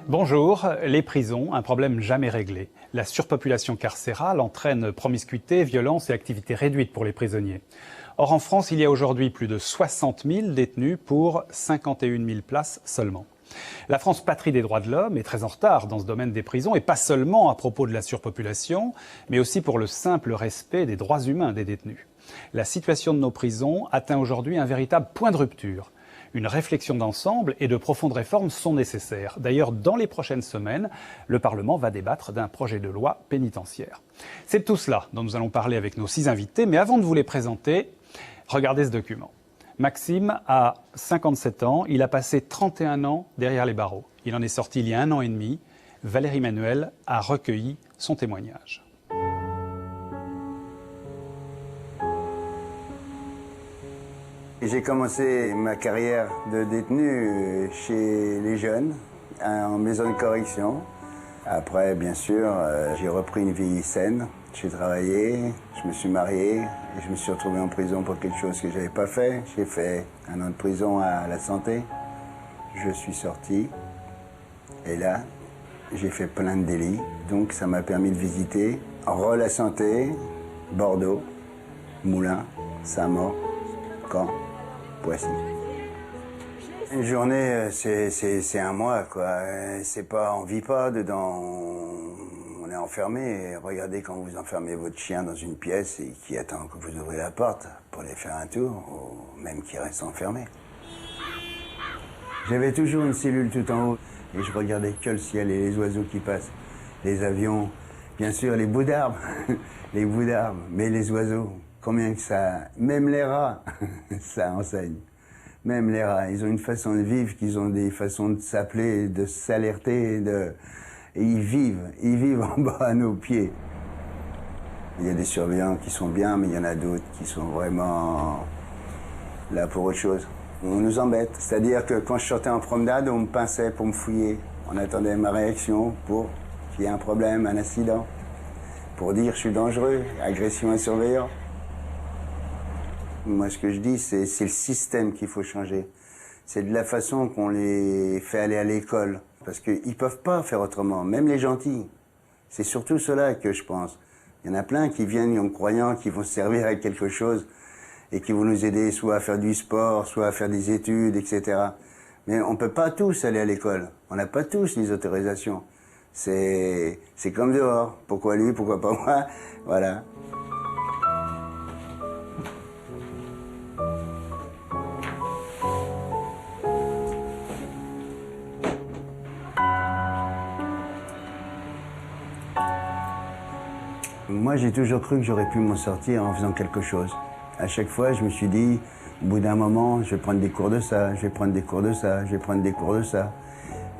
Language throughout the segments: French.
Bonjour, les prisons, un problème jamais réglé. La surpopulation carcérale entraîne promiscuité, violence et activité réduite pour les prisonniers. Or, en France, il y a aujourd'hui plus de 60 000 détenus pour 51 000 places seulement. La France, patrie des droits de l'homme, est très en retard dans ce domaine des prisons, et pas seulement à propos de la surpopulation, mais aussi pour le simple respect des droits humains des détenus. La situation de nos prisons atteint aujourd'hui un véritable point de rupture. Une réflexion d'ensemble et de profondes réformes sont nécessaires. D'ailleurs, dans les prochaines semaines, le Parlement va débattre d'un projet de loi pénitentiaire. C'est de tout cela dont nous allons parler avec nos 6 invités, mais avant de vous les présenter, regardez ce document. Maxime a 57 ans, il a passé 31 ans derrière les barreaux. Il en est sorti il y a 1 an et demi. Valérie Manuel a recueilli son témoignage. J'ai commencé ma carrière de détenu chez les jeunes, en maison de correction. Après, bien sûr, j'ai repris une vie saine. J'ai travaillé, je me suis marié et je me suis retrouvé en prison pour quelque chose que je n'avais pas fait. J'ai fait 1 an de prison à la santé. Je suis sorti et là, j'ai fait plein de délits. Donc ça m'a permis de visiter la santé, Bordeaux, Moulins, Saint-Maur, Caen, Poissy. Une journée, c'est un mois, quoi. C'est pas, on vit pas dedans, on est enfermé. Et regardez quand vous enfermez votre chien dans une pièce et qui attend que vous ouvrez la porte pour aller faire un tour, ou même qui reste enfermé. J'avais toujours une cellule tout en haut et je regardais que le ciel et les oiseaux qui passent, les avions, bien sûr les bouts d'arbres, les bouts d'arbres, mais les oiseaux. Combien que ça... Même les rats, ça enseigne. Même les rats, ils ont une façon de vivre, qu'ils ont des façons de s'appeler, de s'alerter, et ils vivent en bas à nos pieds. Il y a des surveillants qui sont bien, mais il y en a d'autres qui sont vraiment là pour autre chose. On nous embête, c'est-à-dire que quand je sortais en promenade, on me pinçait pour me fouiller. On attendait ma réaction pour qu'il y ait un problème, un accident, pour dire je suis dangereux, agression à un surveillant. Moi, ce que je dis, c'est le système qu'il faut changer. C'est de la façon qu'on les fait aller à l'école. Parce qu'ils ne peuvent pas faire autrement, même les gentils. C'est surtout cela que je pense. Il y en a plein qui viennent en croyant qu'ils vont se servir à quelque chose et qui vont nous aider soit à faire du sport, soit à faire des études, etc. Mais on ne peut pas tous aller à l'école. On n'a pas tous les autorisations. C'est comme dehors. Pourquoi lui, pourquoi pas moi? Voilà. Moi, j'ai toujours cru que j'aurais pu m'en sortir en faisant quelque chose. À chaque fois, je me suis dit, au bout d'un moment, je vais prendre des cours de ça, je vais prendre des cours de ça, je vais prendre des cours de ça.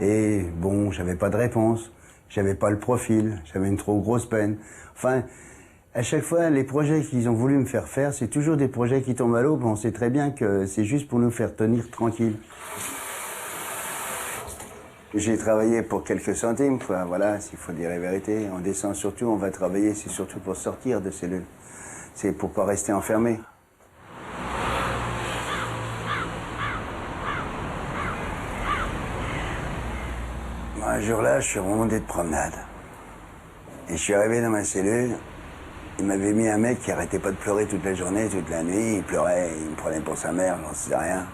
Et bon, j'avais pas de réponse, j'avais pas le profil, j'avais une trop grosse peine. Enfin, à chaque fois, les projets qu'ils ont voulu me faire faire, c'est toujours des projets qui tombent à l'eau. On sait très bien que c'est juste pour nous faire tenir tranquille. J'ai travaillé pour quelques centimes, quoi. Voilà, s'il faut dire la vérité. On descend surtout, on va travailler, c'est surtout pour sortir de cellules. C'est pour pas rester enfermé. Un jour-là, je suis remonté de promenade. Et je suis arrivé dans ma cellule. Il m'avait mis un mec qui arrêtait pas de pleurer toute la journée, toute la nuit. Il pleurait, il me prenait pour sa mère, j'en sais rien.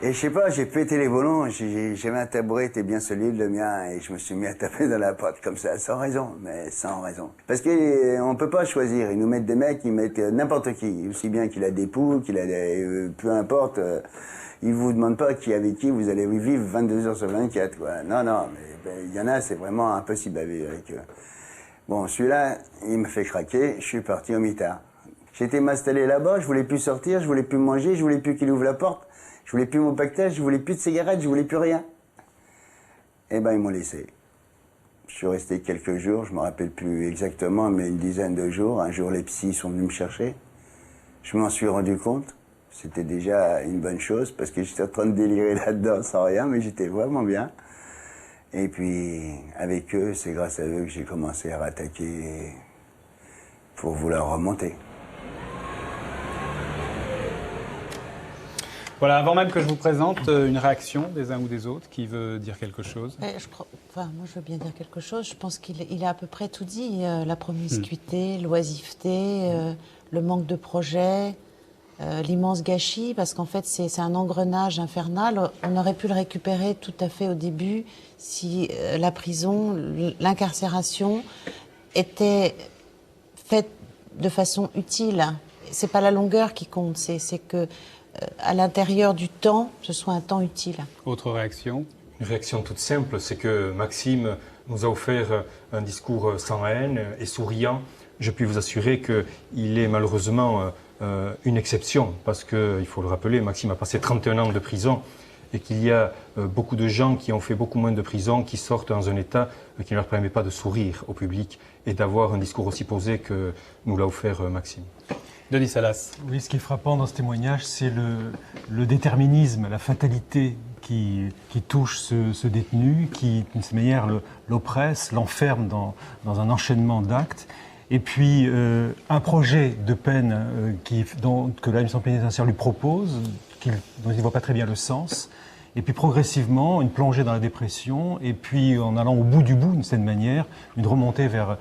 Et je sais pas, j'ai pété les boulons, j'avais un tabouret, était bien solide, le mien, et je me suis mis à taper dans la porte comme ça, sans raison, mais sans raison. Parce qu'on peut pas choisir, ils nous mettent des mecs, ils mettent n'importe qui, aussi bien qu'il a des poux, qu'il a des... peu importe, ils vous demandent pas qui avec qui vous allez vivre 22 heures sur 24, quoi. Non, mais il y en a, c'est vraiment impossible à vivre avec eux. Bon, celui-là, il me fait craquer, je suis parti au mitard. J'étais m'installer là-bas, je voulais plus sortir, je voulais plus manger, je voulais plus qu'il ouvre la porte. Je voulais plus mon pactage, je voulais plus de cigarettes, je voulais plus rien. Eh ben, ils m'ont laissé. Je suis resté quelques jours, je me rappelle plus exactement, mais une dizaine de jours. Un jour, les psys sont venus me chercher. Je m'en suis rendu compte. C'était déjà une bonne chose, parce que j'étais en train de délirer là-dedans sans rien, mais j'étais vraiment bien. Et puis, avec eux, c'est grâce à eux que j'ai commencé à rattaquer pour vouloir remonter. Voilà, avant même que je vous présente une réaction des uns ou des autres, qui veut dire quelque chose? Moi, je veux bien dire quelque chose. Je pense qu'il a à peu près tout dit. La promiscuité, l'oisiveté, le manque de projet, l'immense gâchis, parce qu'en fait, c'est un engrenage infernal. On aurait pu le récupérer tout à fait au début si la prison, l'incarcération était faite de façon utile. C'est pas la longueur qui compte, c'est que à l'intérieur du temps, ce soit un temps utile. Autre réaction? Une réaction toute simple, c'est que Maxime nous a offert un discours sans haine et souriant. Je puis vous assurer qu'il est malheureusement une exception, parce qu'il faut le rappeler, Maxime a passé 31 ans de prison et qu'il y a beaucoup de gens qui ont fait beaucoup moins de prison, qui sortent dans un état qui ne leur permet pas de sourire au public et d'avoir un discours aussi posé que nous l'a offert Maxime. Denis Salas. Oui, ce qui est frappant dans ce témoignage, c'est le déterminisme, la fatalité qui touche ce détenu, qui, d'une certaine manière, l'oppresse, l'enferme dans un enchaînement d'actes. Et puis, un projet de peine que l'administration pénitentiaire lui propose, dont il ne voit pas très bien le sens. Et puis progressivement, une plongée dans la dépression, et puis en allant au bout du bout, d'une certaine manière, une remontée vers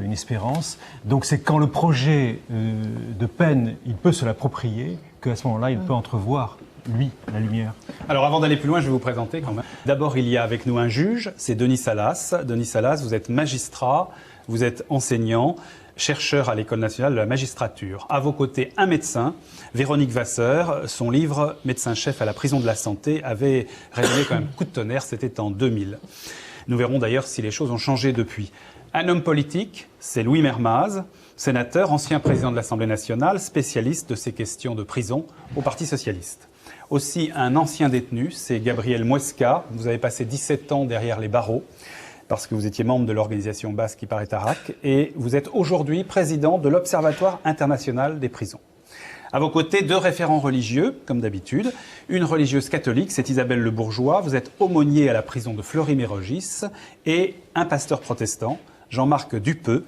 une espérance. Donc c'est quand le projet de peine, il peut se l'approprier, qu'à ce moment-là, il peut entrevoir, lui, la lumière. Alors avant d'aller plus loin, je vais vous présenter quand même. D'abord, il y a avec nous un juge, c'est Denis Salas. Denis Salas, vous êtes magistrat, vous êtes enseignant, chercheur à l'École nationale de la magistrature. À vos côtés, un médecin, Véronique Vasseur. Son livre « Médecin-chef à la prison de la santé » avait résonné quand même coup de tonnerre, c'était en 2000. Nous verrons d'ailleurs si les choses ont changé depuis. Un homme politique, c'est Louis Mermaz, sénateur, ancien président de l'Assemblée nationale, spécialiste de ces questions de prison au Parti socialiste. Aussi un ancien détenu, c'est Gabriel Muesca. Vous avez passé 17 ans derrière les barreaux, parce que vous étiez membre de l'organisation basque Ipar-Etarak, et vous êtes aujourd'hui président de l'Observatoire international des prisons. À vos côtés, deux référents religieux, comme d'habitude. Une religieuse catholique, c'est Isabelle Le Bourgeois, vous êtes aumônier à la prison de Fleury-Mérogis, et un pasteur protestant, Jean-Marc Dupeux,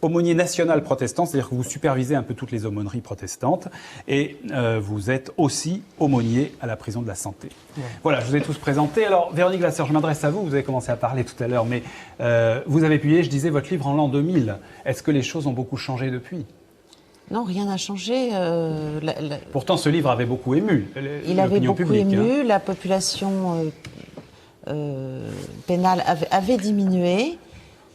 aumônier national protestant, c'est-à-dire que vous supervisez un peu toutes les aumôneries protestantes, et vous êtes aussi aumônier à la prison de la santé. Ouais. Voilà, je vous ai tous présentés. Alors, Véronique Vasseur, je m'adresse à vous, vous avez commencé à parler tout à l'heure, mais vous avez publié, je disais, votre livre en l'an 2000. Est-ce que les choses ont beaucoup changé depuis ? Non, rien n'a changé. Pourtant, ce livre avait beaucoup ému il avait beaucoup publique, ému, la population pénale avait diminué.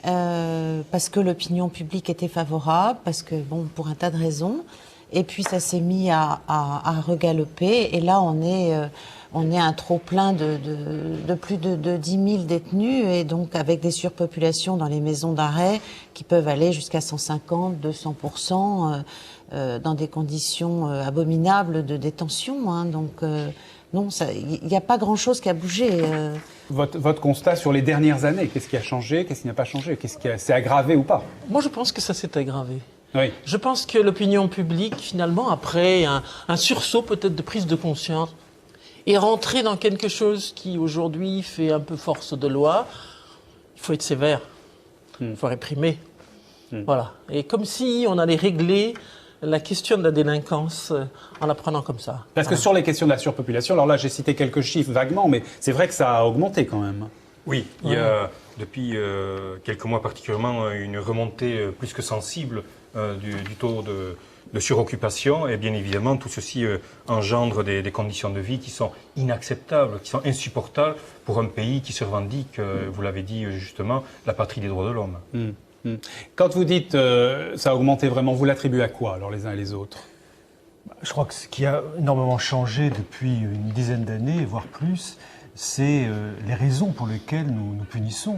Parce que l'opinion publique était favorable, parce que, bon, pour un tas de raisons. Et puis, ça s'est mis à regaloper. Et là, on est un trop-plein de plus de 10 000 détenus, et donc avec des surpopulations dans les maisons d'arrêt qui peuvent aller jusqu'à 150, 200%, dans des conditions abominables de détention. Hein. Donc, non, il n'y a pas grand-chose qui a bougé. Votre constat sur les dernières années, qu'est-ce qui a changé, qu'est-ce qui n'a pas changé, qu'est-ce qui s'est aggravé ou pas? Moi, je pense que ça s'est aggravé. Oui. Je pense que l'opinion publique, finalement, après un sursaut peut-être de prise de conscience, est rentrée dans quelque chose qui, aujourd'hui, fait un peu force de loi. Il faut être sévère, il faut réprimer. Voilà. Et comme si on allait régler la question de la délinquance en la prenant comme ça. Parce que sur les questions de la surpopulation, alors là j'ai cité quelques chiffres vaguement, mais c'est vrai que ça a augmenté quand même. Oui, il y a depuis quelques mois particulièrement une remontée plus que sensible du taux de suroccupation, et bien évidemment, tout ceci engendre des conditions de vie qui sont inacceptables, qui sont insupportables pour un pays qui se revendique, vous l'avez dit justement, la patrie des droits de l'homme. Quand vous dites ça a augmenté vraiment, vous l'attribuez à quoi, alors les uns et les autres? Je crois que ce qui a énormément changé depuis une dizaine d'années, voire plus, c'est les raisons pour lesquelles nous punissons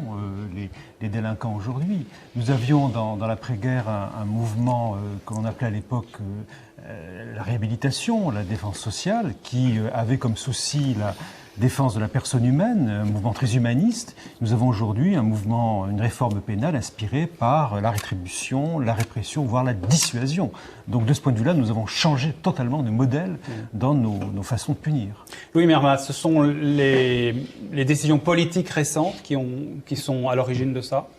les délinquants aujourd'hui. Nous avions dans l'après-guerre un mouvement que l'on appelait à l'époque la réhabilitation, la défense sociale, qui avait comme souci la défense de la personne humaine, un mouvement très humaniste. Nous avons aujourd'hui une réforme pénale inspirée par la rétribution, la répression, voire la dissuasion. Donc de ce point de vue-là, nous avons changé totalement de modèle dans nos façons de punir. Louis Mermaz, ce sont les décisions politiques récentes qui sont à l'origine de ça?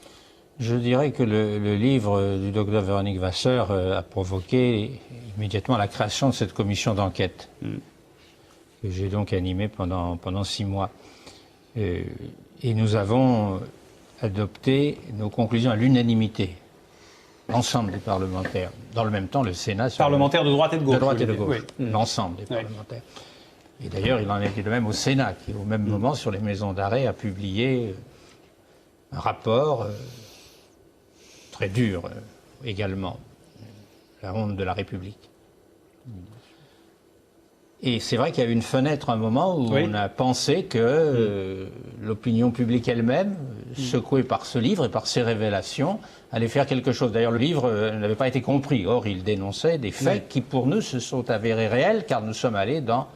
Je dirais que le livre du docteur Véronique Vasseur a provoqué immédiatement la création de cette commission d'enquête. Que j'ai donc animé pendant 6 mois. Et nous avons adopté nos conclusions à l'unanimité, l'ensemble des parlementaires. Dans le même temps, le Sénat... Parlementaires de droite et de gauche. De droite et de gauche, oui. l'ensemble des parlementaires. Et d'ailleurs, il en a été de même au Sénat, qui au même moment, sur les maisons d'arrêt, a publié un rapport très dur également, la honte de la République. Et c'est vrai qu'il y a eu une fenêtre, un moment où on a pensé que l'opinion publique elle-même, secouée par ce livre et par ses révélations, allait faire quelque chose. D'ailleurs, le livre n'avait pas été compris. Or, il dénonçait des faits qui, pour nous, se sont avérés réels, car nous sommes allés dans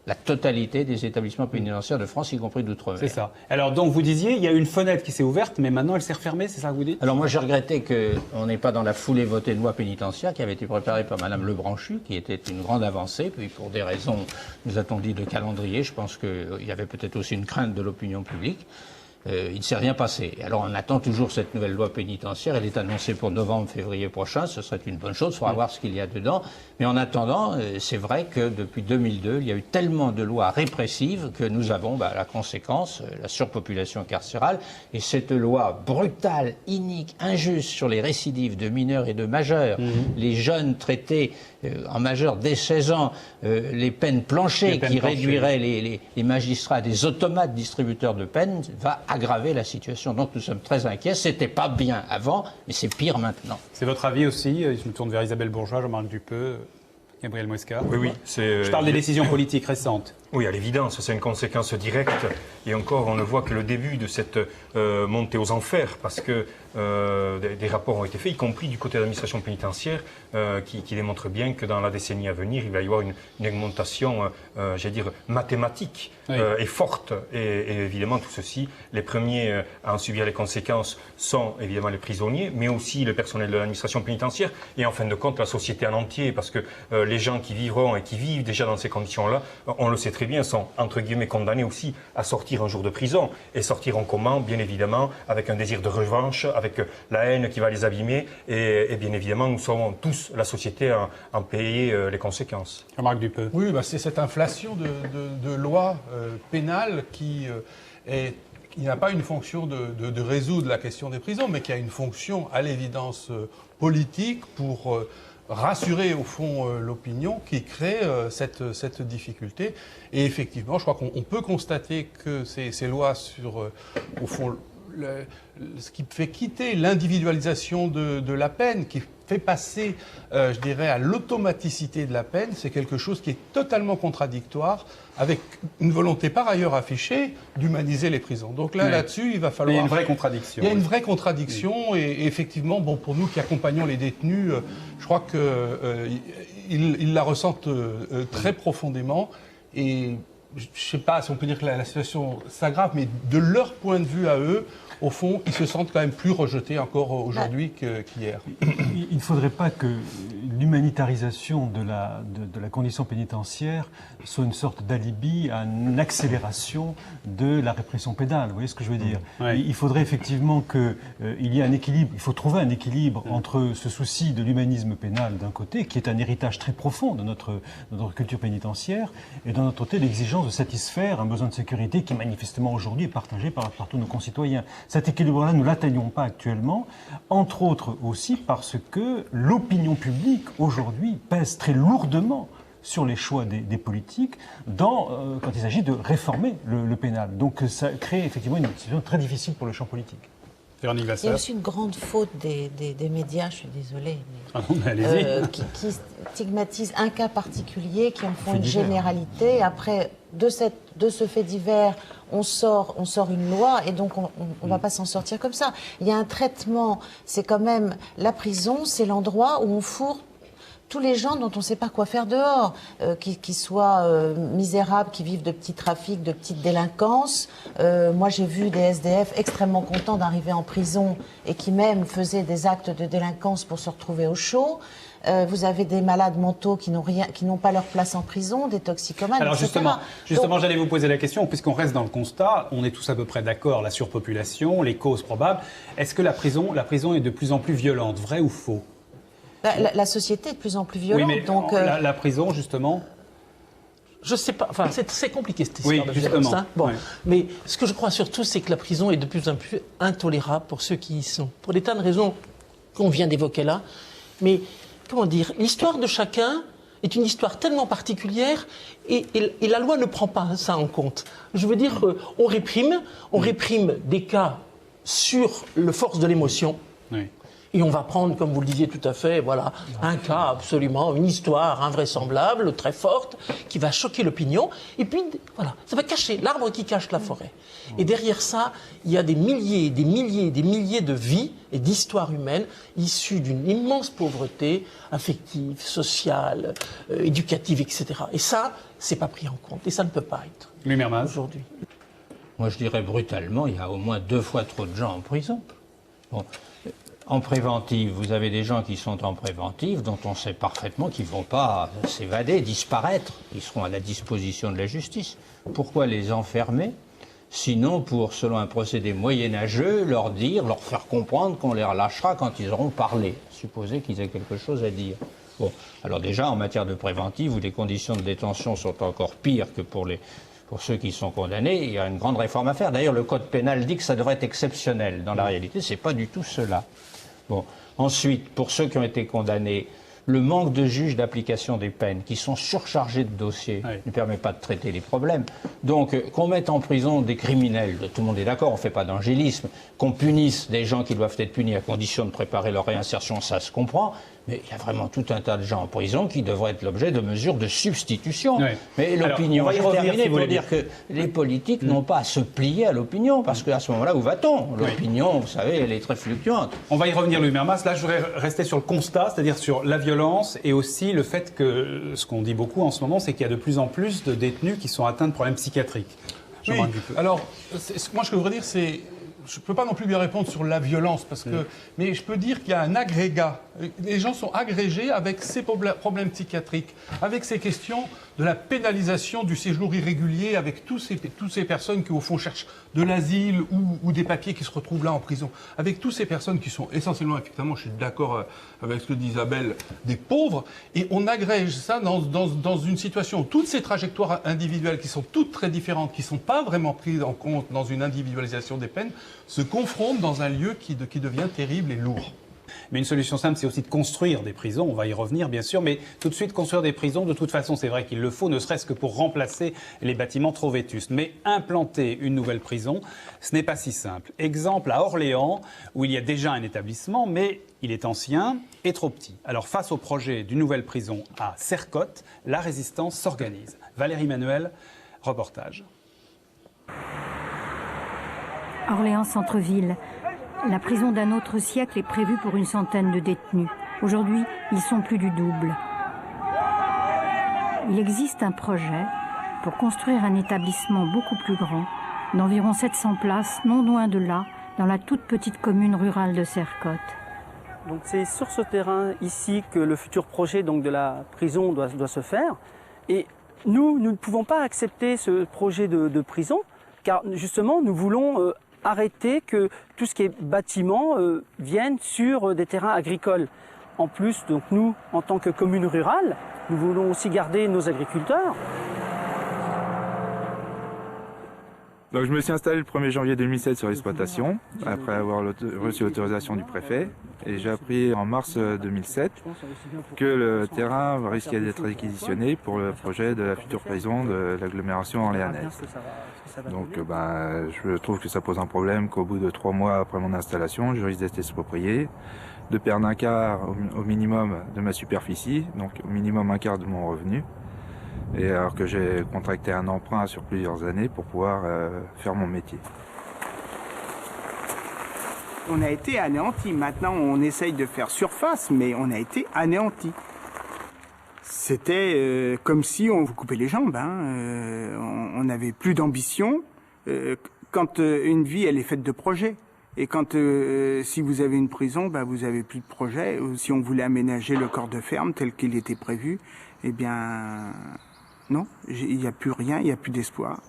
la totalité des établissements pénitentiaires de France, y compris d'outre-mer. C'est ça. Alors, donc, vous disiez, il y a eu une fenêtre qui s'est ouverte, mais maintenant, elle s'est refermée, c'est ça que vous dites? Alors, moi, j'ai regretté qu'on n'ait pas dans la foulée voté une loi pénitentiaire qui avait été préparée par Mme Lebranchu, qui était une grande avancée. Puis, pour des raisons, nous a-t-on dit, de calendrier, je pense qu'il y avait peut-être aussi une crainte de l'opinion publique. Il ne s'est rien passé. Alors, on attend toujours cette nouvelle loi pénitentiaire. Elle est annoncée pour novembre, février prochain. Ce serait une bonne chose. Il faudra voir ce qu'il y a dedans. Mais en attendant, c'est vrai que depuis 2002, il y a eu tellement de lois répressives que nous avons la conséquence, la surpopulation carcérale. Et cette loi brutale, inique, injuste sur les récidives de mineurs et de majeurs, les jeunes traités en majeur dès 16 ans, les peines planchées qui réduiraient les magistrats à des automates distributeurs de peines, va aggraver la situation. Donc nous sommes très inquiets. C'était pas bien avant, mais c'est pire maintenant. C'est votre avis aussi? Je me tourne vers Isabelle Bourgeois, Jean-Marc Dupeux, Gabriel Mouesca. Oui. Je parle des décisions politiques récentes. Oui, à l'évidence, c'est une conséquence directe. Et encore, on ne voit que le début de cette montée aux enfers, parce que des rapports ont été faits, y compris du côté de l'administration pénitentiaire, qui démontrent bien que dans la décennie à venir, il va y avoir une augmentation, j'allais dire, mathématique et forte. Et évidemment, tout ceci, les premiers à en subir les conséquences sont évidemment les prisonniers, mais aussi le personnel de l'administration pénitentiaire, et en fin de compte, la société en entier, parce que les gens qui vivront et qui vivent déjà dans ces conditions-là, on le sait très bien, sont entre guillemets condamnés aussi à sortir un jour de prison. Et sortir en comment? Bien évidemment, avec un désir de revanche, avec la haine qui va les abîmer. Et bien évidemment, nous sommes tous, la société, à en payer les conséquences. Jean-Marc Dupeux. Oui, c'est cette inflation de lois pénales qui n'a pas une fonction de résoudre la question des prisons, mais qui a une fonction, à l'évidence, politique pour rassurer au fond l'opinion qui crée cette difficulté. Et effectivement, je crois qu'on peut constater que ces lois sur, au fond, ce qui fait quitter l'individualisation de la peine, qui fait passer, je dirais, à l'automaticité de la peine, c'est quelque chose qui est totalement contradictoire avec une volonté par ailleurs affichée d'humaniser les prisons. Donc là-dessus, il va falloir... Il y a une vraie contradiction. Il y a une vraie contradiction et effectivement, pour nous qui accompagnons les détenus, je crois qu'ils la ressentent très profondément et je ne sais pas si on peut dire que la situation s'aggrave, mais de leur point de vue à eux, au fond, ils se sentent quand même plus rejetés encore aujourd'hui qu'hier. Il ne faudrait pas que l'humanitarisation de la condition pénitentiaire soit une sorte d'alibi à une accélération de la répression pénale. Vous voyez ce que je veux dire? Il faudrait effectivement qu'il y ait un équilibre. Il faut trouver un équilibre entre ce souci de l'humanisme pénal d'un côté, qui est un héritage très profond de notre culture pénitentiaire, et d'un autre côté l'exigence de satisfaire un besoin de sécurité qui manifestement aujourd'hui est partagé par tous nos concitoyens. Cet équilibre-là, nous ne l'atteignons pas actuellement, entre autres aussi parce que l'opinion publique public, aujourd'hui, pèse très lourdement sur les choix des politiques quand il s'agit de réformer le pénal. Donc ça crée effectivement une situation très difficile pour le champ politique. Véronique Il y a Vasseur. aussi une grande faute des médias, je suis désolée, mais, Ah non, mais allez-y. qui stigmatisent un cas particulier, qui en font Fait une divers. généralité. Après, de ce fait divers, on sort une loi et donc on ne va pas s'en sortir comme ça. Il y a un traitement, c'est quand même la prison, c'est l'endroit où on fourre tous les gens dont on ne sait pas quoi faire dehors, qui soient misérables, qui vivent de petits trafics, de petites délinquances. Moi, j'ai vu des SDF extrêmement contents d'arriver en prison et qui même faisaient des actes de délinquance pour se retrouver au chaud. Vous avez des malades mentaux qui n'ont pas leur place en prison, des toxicomanes, Alors etc. justement, Donc, j'allais vous poser la question, puisqu'on reste dans le constat, on est tous à peu près d'accord, la surpopulation, les causes probables. Est-ce que la prison est de plus en plus violente, vrai ou faux? la société est de plus en plus violente. Oui, mais donc, la prison, justement. Je sais pas, enfin c'est compliqué cette Oui, histoire de justement, violence. Hein. Bon. ouais. Mais ce que je crois surtout, c'est que la prison est de plus en plus intolérable pour ceux qui y sont. Pour des tas de raisons qu'on vient d'évoquer là. Mais, comment dire, l'histoire de chacun est une histoire tellement particulière et la loi ne prend pas ça en compte. Je veux dire, on réprime des cas sur le force de l'émotion. Oui. Et on va prendre, comme vous le disiez tout à fait, voilà, un cas absolument, une histoire invraisemblable, très forte, qui va choquer l'opinion. Et puis, voilà, ça va cacher l'arbre qui cache la forêt. Et derrière ça, il y a des milliers, des milliers, des milliers de vies et d'histoires humaines issues d'une immense pauvreté affective, sociale, éducative, etc. Et ça, c'est pas pris en compte. Et ça ne peut pas être Louis Mermaz. aujourd'hui. Moi, je dirais brutalement, il y a au moins 2 fois trop de gens en prison. Bon. En préventive, vous avez des gens qui sont en préventive dont on sait parfaitement qu'ils ne vont pas s'évader, disparaître. Ils seront à la disposition de la justice. Pourquoi les enfermer? Sinon pour, selon un procédé moyenâgeux, leur faire comprendre qu'on les relâchera quand ils auront parlé. Supposer qu'ils aient quelque chose à dire. Bon, alors déjà, en matière de préventive, où les conditions de détention sont encore pires que pour ceux qui sont condamnés, il y a une grande réforme à faire. D'ailleurs, le code pénal dit que ça devrait être exceptionnel. Dans la réalité, ce n'est pas du tout cela. Bon. Ensuite, pour ceux qui ont été condamnés, le manque de juges d'application des peines, qui sont surchargés de dossiers, ne permet pas de traiter les problèmes. Donc, qu'on mette en prison des criminels, tout le monde est d'accord, on ne fait pas d'angélisme, qu'on punisse des gens qui doivent être punis à condition de préparer leur réinsertion, ça se comprend. Mais il y a vraiment tout un tas de gens en prison qui devraient être l'objet de mesures de substitution. Oui. Mais l'opinion, Alors, on va y revenir, si vous pour voulez dire que les politiques n'ont pas à se plier à l'opinion, parce qu'à ce moment-là, où va-t-on? L'opinion, vous savez, elle est très fluctuante. On va y revenir, Louis Mermaz. Là, je voudrais rester sur le constat, c'est-à-dire sur la violence et aussi le fait que, ce qu'on dit beaucoup en ce moment, c'est qu'il y a de plus en plus de détenus qui sont atteints de problèmes psychiatriques. Oui, alors, moi, ce que je voudrais dire, c'est... Je ne peux pas non plus bien répondre sur la violence, mais je peux dire qu'il y a un agrégat. Les gens sont agrégés avec ces problèmes psychiatriques, avec ces questions de la pénalisation du séjour irrégulier, avec toutes ces personnes qui, au fond, cherchent de l'asile ou des papiers qui se retrouvent là en prison, avec toutes ces personnes qui sont essentiellement, effectivement, je suis d'accord avec ce que dit Isabelle, des pauvres, et on agrège ça dans une situation où toutes ces trajectoires individuelles qui sont toutes très différentes, qui ne sont pas vraiment prises en compte dans une individualisation des peines, se confrontent dans un lieu qui devient terrible et lourd. Mais une solution simple, c'est aussi de construire des prisons. On va y revenir, bien sûr. Mais tout de suite, construire des prisons, de toute façon, c'est vrai qu'il le faut, ne serait-ce que pour remplacer les bâtiments trop vétustes. Mais implanter une nouvelle prison, ce n'est pas si simple. Exemple à Orléans, où il y a déjà un établissement, mais il est ancien et trop petit. Alors, face au projet d'une nouvelle prison à Sercotte, la résistance s'organise. Valérie Manuel, reportage. Orléans centre-ville. La prison d'un autre siècle est prévue pour une centaine de détenus. Aujourd'hui, ils sont plus du double. Il existe un projet pour construire un établissement beaucoup plus grand, d'environ 700 places, non loin de là, dans la toute petite commune rurale de Sercotte. Donc c'est sur ce terrain ici que le futur projet donc, de la prison doit se faire. Et nous ne pouvons pas accepter ce projet de prison, car justement nous voulons arrêter que tout ce qui est bâtiment vienne sur des terrains agricoles. En plus, donc nous, en tant que commune rurale, nous voulons aussi garder nos agriculteurs. Donc je me suis installé le 1er janvier 2007 sur l'exploitation, après avoir reçu l'autorisation du préfet. Et j'ai appris en mars 2007 que le terrain risquait d'être réquisitionné pour le projet de la future prison de l'agglomération orléanaise. Donc je trouve que ça pose un problème qu'au bout de 3 mois après mon installation, je risque d'être exproprié, de perdre un quart au minimum de ma superficie, donc au minimum un quart de mon revenu. Et alors que j'ai contracté un emprunt sur plusieurs années pour pouvoir faire mon métier. On a été anéantis. Maintenant, on essaye de faire surface, mais on a été anéantis. C'était comme si on vous coupait les jambes. On n'avait plus d'ambition. Quand une vie, elle est faite de projets. Et quand, si vous avez une prison, vous avez plus de projet. Si on voulait aménager le corps de ferme tel qu'il était prévu, eh bien... Non, il n'y a plus rien, il n'y a plus d'espoir.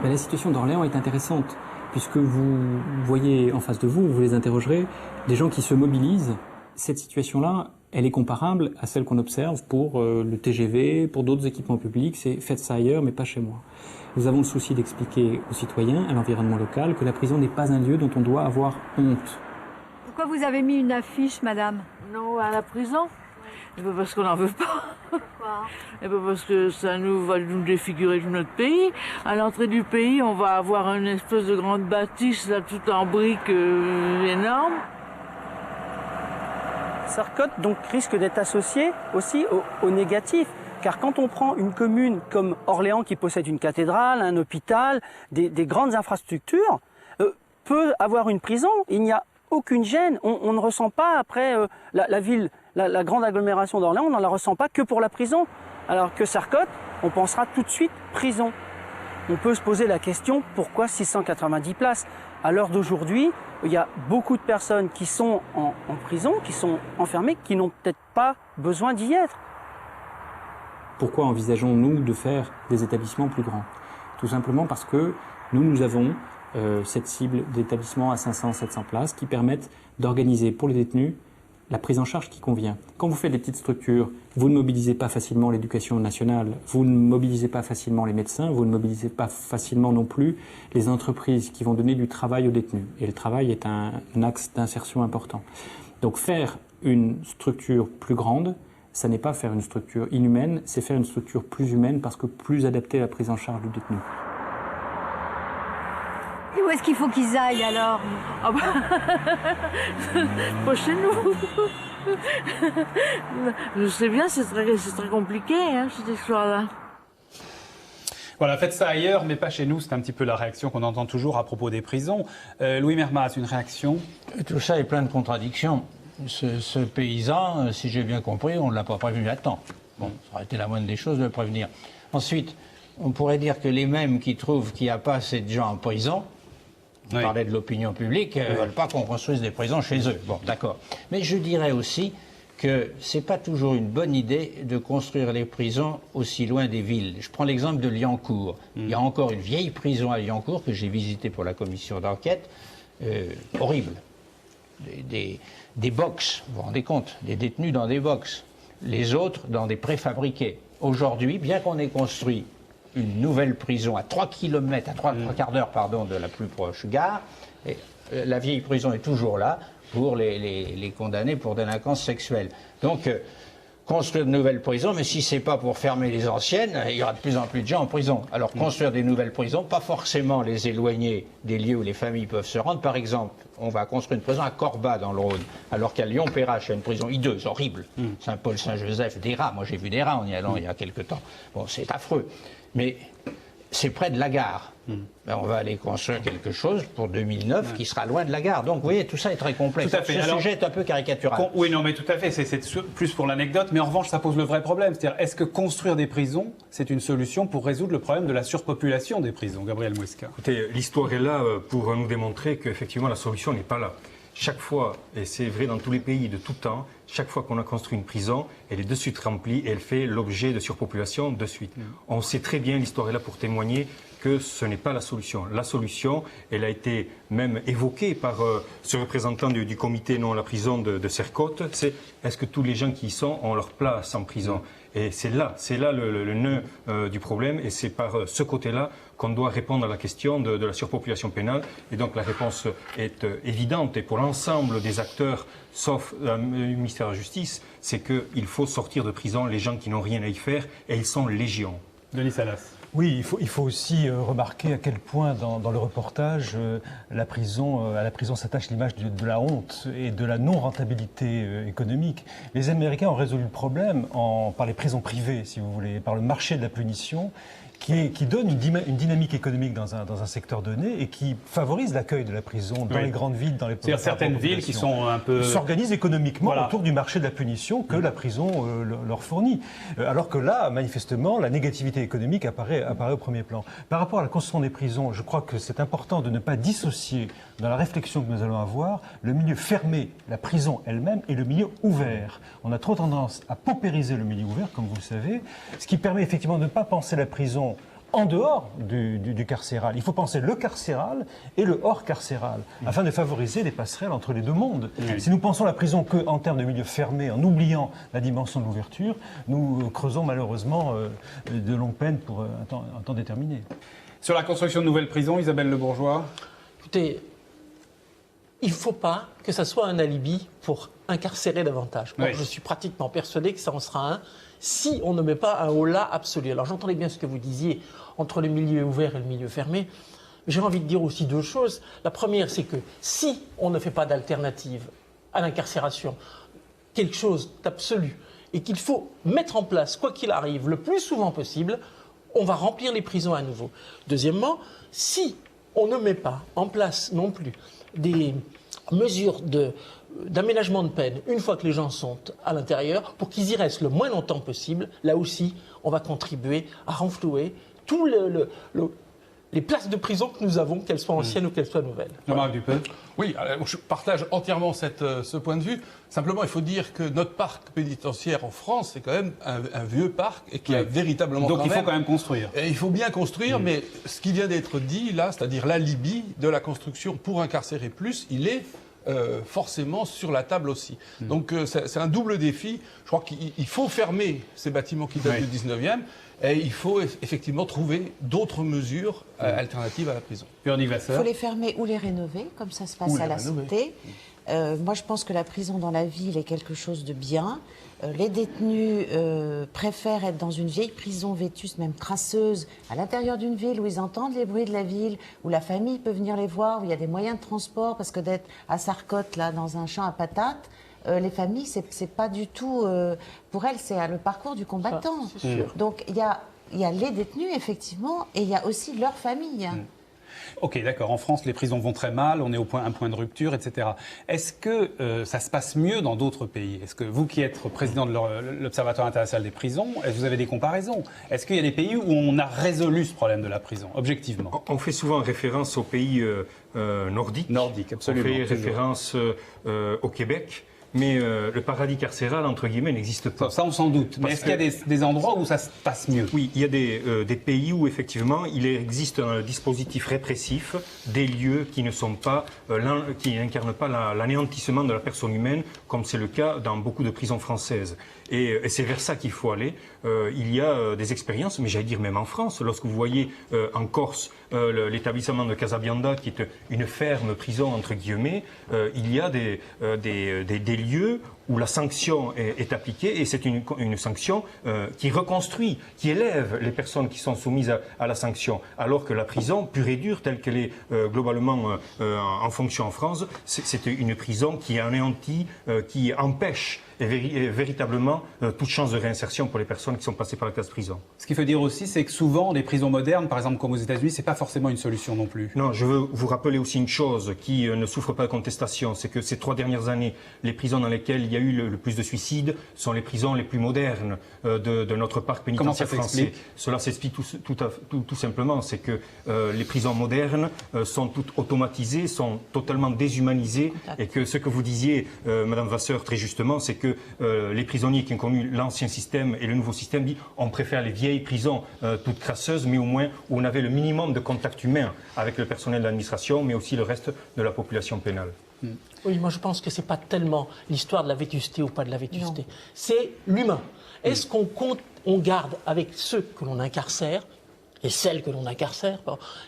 La situation d'Orléans est intéressante, puisque vous voyez en face de vous, vous les interrogerez, des gens qui se mobilisent. Cette situation-là, elle est comparable à celle qu'on observe pour le TGV, pour d'autres équipements publics. C'est faites ça ailleurs, mais pas chez moi. Nous avons le souci d'expliquer aux citoyens, à l'environnement local, que la prison n'est pas un lieu dont on doit avoir honte. Pourquoi vous avez mis une affiche, madame? Non, à la prison. Et bien parce qu'on n'en veut pas. Pourquoi? Et bien parce que ça va nous défigurer tout notre pays. À l'entrée du pays, on va avoir une espèce de grande bâtisse, là, tout en briques énorme. Sarcotte donc risque d'être associé aussi au négatif. Car quand on prend une commune comme Orléans qui possède une cathédrale, un hôpital, des grandes infrastructures, peut avoir une prison, il n'y a aucune gêne. On ne ressent pas après la ville, la grande agglomération d'Orléans, on ne la ressent pas que pour la prison. Alors que Sarcotte, on pensera tout de suite prison. On peut se poser la question, pourquoi 690 places? À l'heure d'aujourd'hui, il y a beaucoup de personnes qui sont en prison, qui sont enfermées, qui n'ont peut-être pas besoin d'y être. Pourquoi envisageons-nous de faire des établissements plus grands? Tout simplement parce que nous avons cette cible d'établissements à 500-700 places qui permettent d'organiser pour les détenus la prise en charge qui convient. Quand vous faites des petites structures, vous ne mobilisez pas facilement l'éducation nationale, vous ne mobilisez pas facilement les médecins, vous ne mobilisez pas facilement non plus les entreprises qui vont donner du travail aux détenus. Et le travail est un axe d'insertion important. Donc faire une structure plus grande, ça n'est pas faire une structure inhumaine, c'est faire une structure plus humaine parce que plus adaptée à la prise en charge du détenu. Et où est-ce qu'il faut qu'ils aillent alors? Ah pas chez nous. Je sais bien, c'est très compliqué, cette histoire-là. Voilà, faites ça ailleurs, mais pas chez nous. C'est un petit peu la réaction qu'on entend toujours à propos des prisons. Louis Mermaz, une réaction? Tout ça est plein de contradictions. Ce paysan, si j'ai bien compris, on ne l'a pas prévenu à temps. Bon, ça aurait été la moindre des choses de le prévenir. Ensuite, on pourrait dire que les mêmes qui trouvent qu'il n'y a pas assez de gens en prison, on parlait de l'opinion publique, ne veulent pas qu'on construise des prisons chez eux. Bon, d'accord. Mais je dirais aussi que ce n'est pas toujours une bonne idée de construire les prisons aussi loin des villes. Je prends l'exemple de Liancourt. Il y a encore une vieille prison à Liancourt que j'ai visitée pour la commission d'enquête, horrible. Des box, vous vous rendez compte, des détenus dans des box, les autres dans des préfabriqués. Aujourd'hui, bien qu'on ait construit une nouvelle prison à 3 km, à 3 quarts d'heure, pardon, de la plus proche gare, et la vieille prison est toujours là pour les condamnés pour délinquance sexuelle. Donc, construire de nouvelles prisons, mais si c'est pas pour fermer les anciennes, il y aura de plus en plus de gens en prison. Alors, construire des nouvelles prisons, pas forcément les éloigner des lieux où les familles peuvent se rendre. Par exemple, on va construire une prison à Corba, dans le Rhône, alors qu'à Lyon-Perrache, il y a une prison hideuse, horrible. Saint-Paul, Saint-Joseph, des rats. Moi, j'ai vu des rats en y allant il y a quelque temps. Bon, c'est affreux. Mais c'est près de la gare. Ben, on va aller construire quelque chose pour 2009 qui sera loin de la gare. Donc, vous voyez, tout ça est très complexe. Tout à fait. Ce sujet est un peu caricatural. Oui, non, mais tout à fait. C'est plus pour l'anecdote. Mais en revanche, ça pose le vrai problème. C'est-à-dire, est-ce que construire des prisons, c'est une solution pour résoudre le problème de la surpopulation des prisons? Gabriel Mouesca. Écoutez, l'histoire est là pour nous démontrer qu'effectivement, la solution n'est pas là. Chaque fois, et c'est vrai dans tous les pays de tout temps, chaque fois qu'on a construit une prison, elle est de suite remplie et elle fait l'objet de surpopulation de suite. On sait très bien, l'histoire est là pour témoigner que ce n'est pas la solution. La solution, elle a été même évoquée par ce représentant du comité non à la prison de Sercotte, c'est est-ce que tous les gens qui y sont ont leur place en prison? Et c'est là le nœud du problème, et c'est par ce côté-là qu'on doit répondre à la question de la surpopulation pénale. Et donc la réponse est évidente, et pour l'ensemble des acteurs, sauf le ministère de la Justice, c'est qu'il faut sortir de prison les gens qui n'ont rien à y faire, et ils sont légion. Denis Salas. Oui, il faut aussi remarquer à quel point dans le reportage, à la prison s'attache l'image de la honte et de la non-rentabilité économique. Les Américains ont résolu le problème par les prisons privées, si vous voulez, par le marché de la punition, qui donne une dynamique économique dans un secteur donné et qui favorise l'accueil de la prison dans les grandes villes, dans les c'est-à-dire certaines villes qui sont un peu... s'organisent économiquement autour du marché de la punition que la prison leur fournit. Alors que là, manifestement, la négativité économique apparaît au premier plan. Par rapport à la construction des prisons, je crois que c'est important de ne pas dissocier dans la réflexion que nous allons avoir le milieu fermé, la prison elle-même, et le milieu ouvert. On a trop tendance à paupériser le milieu ouvert, comme vous le savez, ce qui permet effectivement de ne pas penser la prison en dehors du carcéral. Il faut penser le carcéral et le hors carcéral, afin de favoriser les passerelles entre les deux mondes. Si nous pensons la prison qu'en termes de milieu fermé, en oubliant la dimension de l'ouverture, nous creusons malheureusement de longues peines pour un temps déterminé. Sur la construction de nouvelles prisons, Isabelle Le Bourgeois. Écoutez, il ne faut pas que ça soit un alibi pour incarcérer davantage. Moi, je suis pratiquement persuadé que ça en sera un si on ne met pas un holà absolu. Alors j'entendais bien ce que vous disiez entre le milieu ouvert et le milieu fermé. J'ai envie de dire aussi deux choses. La première, c'est que si on ne fait pas d'alternative à l'incarcération, quelque chose d'absolu, et qu'il faut mettre en place, quoi qu'il arrive, le plus souvent possible, on va remplir les prisons à nouveau. Deuxièmement, si on ne met pas en place non plus des mesures d'aménagement de peine une fois que les gens sont à l'intérieur, pour qu'ils y restent le moins longtemps possible, là aussi, on va contribuer à renflouer tout les places de prison que nous avons, qu'elles soient anciennes ou qu'elles soient nouvelles. Jean-Marc Dupeux. Oui, je partage entièrement ce point de vue. Simplement, il faut dire que notre parc pénitentiaire en France, c'est quand même un vieux parc et qui a véritablement... Donc il faut quand même construire. Et il faut bien construire, mais ce qui vient d'être dit là, c'est-à-dire l'alibi de la construction pour incarcérer plus, il est forcément sur la table aussi. Donc c'est un double défi. Je crois qu'il faut fermer ces bâtiments qui datent du 19e. Et il faut effectivement trouver d'autres mesures alternatives à la prison. Il faut les fermer ou les rénover, comme ça se passe à la Cité. Moi, je pense que la prison dans la ville est quelque chose de bien. Les détenus préfèrent être dans une vieille prison vétuste, même crasseuse, à l'intérieur d'une ville où ils entendent les bruits de la ville, où la famille peut venir les voir, où il y a des moyens de transport, parce que d'être à Sarcotte, là, dans un champ à patates, les familles, c'est pas du tout... pour elles, c'est le parcours du combattant. Donc, il y a les détenus, effectivement, et il y a aussi leur famille. Ok, d'accord. En France, les prisons vont très mal, on est un point de rupture, etc. Est-ce que ça se passe mieux dans d'autres pays? Est-ce que vous qui êtes président de l'Observatoire international des prisons, est-ce que vous avez des comparaisons? Est-ce qu'il y a des pays où on a résolu ce problème de la prison, objectivement? On fait souvent référence aux pays nordiques. Nordiques, absolument. On fait référence au Québec. Mais le paradis carcéral, entre guillemets, n'existe pas. Ça, on s'en doute. Mais est-ce qu'il y a des endroits où ça se passe mieux? Oui, il y a des pays où, effectivement, il existe un dispositif répressif, des lieux qui ne sont pas, qui n'incarnent pas l'anéantissement de la personne humaine, comme c'est le cas dans beaucoup de prisons françaises. Et c'est vers ça qu'il faut aller. Il y a des expériences, mais j'allais dire même en France, lorsque vous voyez en Corse l'établissement de Casabianda, qui est une ferme prison, entre guillemets, il y a des lieux où la sanction est appliquée, et c'est une sanction qui reconstruit, qui élève les personnes qui sont soumises à la sanction, alors que la prison pure et dure, telle qu'elle est globalement en fonction en France, c'est une prison qui anéantit, qui empêche véritablement toute chance de réinsertion pour les personnes qui sont passées par la case prison. Ce qu'il faut dire aussi, c'est que souvent, les prisons modernes, par exemple comme aux États-Unis, c'est pas forcément une solution non plus. Non, je veux vous rappeler aussi une chose qui ne souffre pas de contestation, c'est que ces 3 dernières années, les prisons dans lesquelles il y a eu le plus de suicides sont les prisons les plus modernes de notre parc pénitentiaire français. Cela s'explique tout simplement, c'est que les prisons modernes sont toutes automatisées, sont totalement déshumanisées, et que ce que vous disiez, Madame Vasseur, très justement, c'est que les prisonniers qui ont connu l'ancien système et le nouveau système disent on préfère les vieilles prisons toutes crasseuses, mais au moins où on avait le minimum de contact humain avec le personnel de l'administration, mais aussi le reste de la population pénale. Oui, moi je pense que c'est pas tellement l'histoire de la vétusté ou pas de la vétusté. C'est l'humain. Est-ce on garde avec ceux que l'on incarcère et celles que l'on incarcère,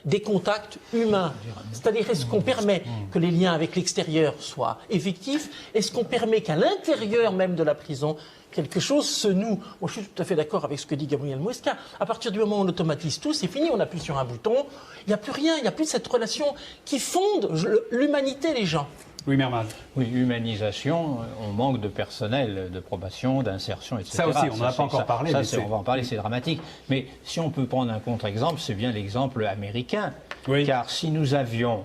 des contacts humains? C'est-à-dire, est-ce qu'on permet que les liens avec l'extérieur soient effectifs? Est-ce qu'on permet qu'à l'intérieur même de la prison, quelque chose se noue? Moi, je suis tout à fait d'accord avec ce que dit Gabriel Mouesca. À partir du moment où on automatise tout, c'est fini, on appuie sur un bouton, il n'y a plus rien, il n'y a plus cette relation qui fonde l'humanité, les gens. Oui, Mermaz. Oui, humanisation, on manque de personnel, de probation, d'insertion, etc. Ça aussi, on n'en a pas encore parlé. On va en parler, c'est dramatique. Mais si on peut prendre un contre-exemple, c'est bien l'exemple américain. Oui. Car si nous avions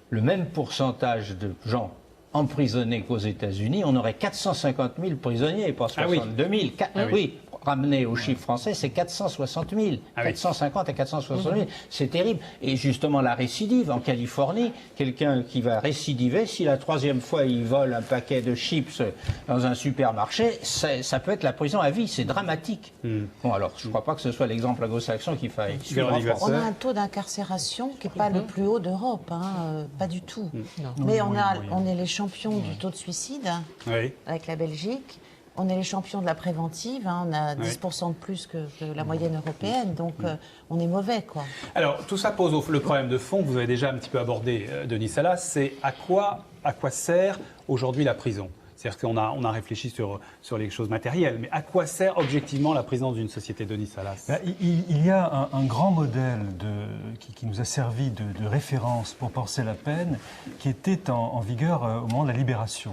le même pourcentage de gens emprisonnés qu'aux États-Unis, on aurait 450 000 prisonniers, pas 62 000. Oui, ramené au chiffre français, c'est 460 000. 450 à 460 000. C'est terrible. Et justement, la récidive, en Californie, quelqu'un qui va récidiver, si la troisième fois il vole un paquet de chips dans un supermarché, ça peut être la prison à vie. C'est dramatique. Bon, alors, je ne crois pas que ce soit l'exemple anglo-saxon qu'il faille suivre en France. On a un taux d'incarcération qui n'est pas le plus haut d'Europe, pas du tout. Mais on est les champions du taux de suicide avec la Belgique. On est les champions de la préventive, on a 10% de plus que la moyenne européenne, donc on est mauvais, quoi. Alors, tout ça pose le problème de fond que vous avez déjà un petit peu abordé, Denis Salas, c'est à quoi sert aujourd'hui la prison? C'est-à-dire qu'on a réfléchi sur les choses matérielles, mais à quoi sert objectivement la prison d'une société, Denis Salas? Il y a un grand modèle qui nous a servi de référence pour penser la peine, qui était en vigueur au moment de la Libération.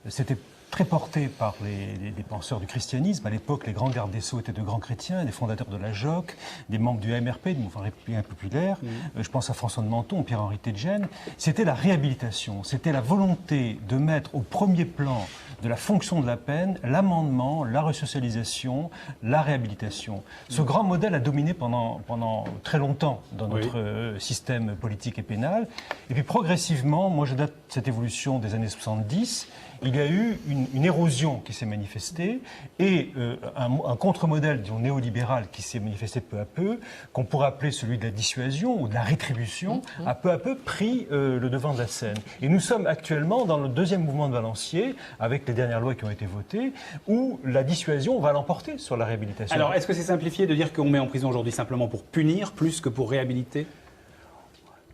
C'était très porté par les penseurs du christianisme. À l'époque, les grands gardes des Sceaux étaient de grands chrétiens, des fondateurs de la JOC, des membres du MRP, du Mouvement républicain populaire. Je pense à François de Menthon, Pierre-Henri Tedjen. C'était la réhabilitation, c'était la volonté de mettre au premier plan de la fonction de la peine l'amendement, la resocialisation, la réhabilitation. Ce grand modèle a dominé pendant très longtemps dans notre système politique et pénal. Et puis progressivement, moi je date de cette évolution des années 70, il y a eu une érosion qui s'est manifestée et un contre-modèle, disons, néolibéral qui s'est manifesté peu à peu, qu'on pourrait appeler celui de la dissuasion ou de la rétribution, a peu à peu pris le devant de la scène. Et nous sommes actuellement dans le deuxième mouvement de Balancier, avec les dernières lois qui ont été votées, où la dissuasion va l'emporter sur la réhabilitation. Alors, est-ce que c'est simplifié de dire qu'on met en prison aujourd'hui simplement pour punir plus que pour réhabiliter ?